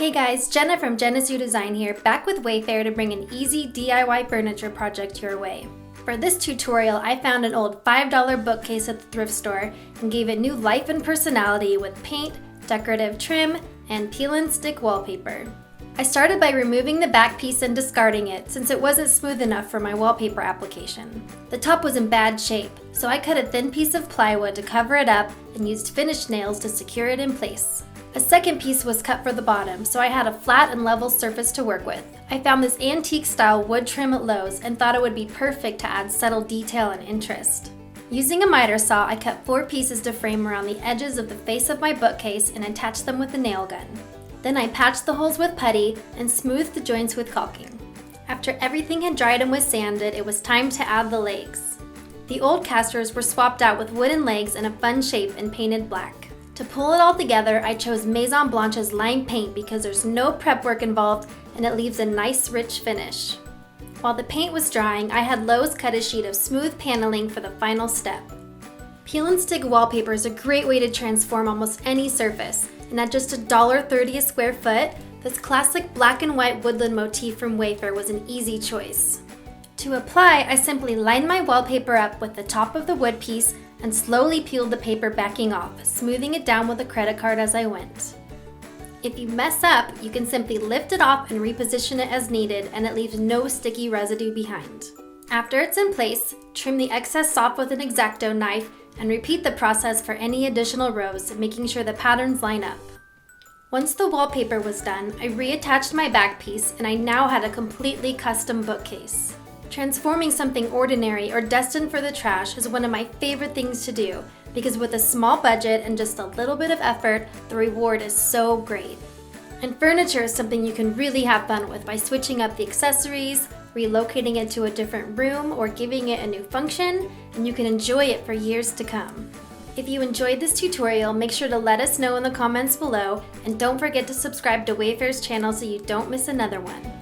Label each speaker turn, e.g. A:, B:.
A: Hey guys, Jenna from Jenna's Design here, back with Wayfair to bring an easy DIY furniture project your way. For this tutorial, I found an old $5 bookcase at the thrift store and gave it new life and personality with paint, decorative trim, and peel and stick wallpaper. I started by removing the back piece and discarding it since it wasn't smooth enough for my wallpaper application. The top was in bad shape, so I cut a thin piece of plywood to cover it up and used finish nails to secure it in place. A second piece was cut for the bottom, so I had a flat and level surface to work with. I found this antique style wood trim at Lowe's and thought it would be perfect to add subtle detail and interest. Using a miter saw, I cut 4 pieces to frame around the edges of the face of my bookcase and attached them with a nail gun. Then I patched the holes with putty and smoothed the joints with caulking. After everything had dried and was sanded, it was time to add the legs. The old casters were swapped out with wooden legs in a fun shape and painted black. To pull it all together, I chose Maison Blanche's lime paint because there's no prep work involved and it leaves a nice rich finish. While the paint was drying, I had Lowe's cut a sheet of smooth paneling for the final step. Peel and stick wallpaper is a great way to transform almost any surface, and at just $1.30 a square foot, this classic black and white woodland motif from Wayfair was an easy choice. To apply, I simply lined my wallpaper up with the top of the wood piece and slowly peeled the paper backing off, smoothing it down with a credit card as I went. If you mess up, you can simply lift it off and reposition it as needed, and it leaves no sticky residue behind. After it's in place, trim the excess off with an exacto knife and repeat the process for any additional rows, making sure the patterns line up. Once the wallpaper was done, I reattached my back piece and I now had a completely custom bookcase. Transforming something ordinary or destined for the trash is one of my favorite things to do because with a small budget and just a little bit of effort, the reward is so great. And furniture is something you can really have fun with by switching up the accessories, relocating it to a different room, or giving it a new function, and you can enjoy it for years to come. If you enjoyed this tutorial, make sure to let us know in the comments below, and don't forget to subscribe to Wayfair's channel so you don't miss another one.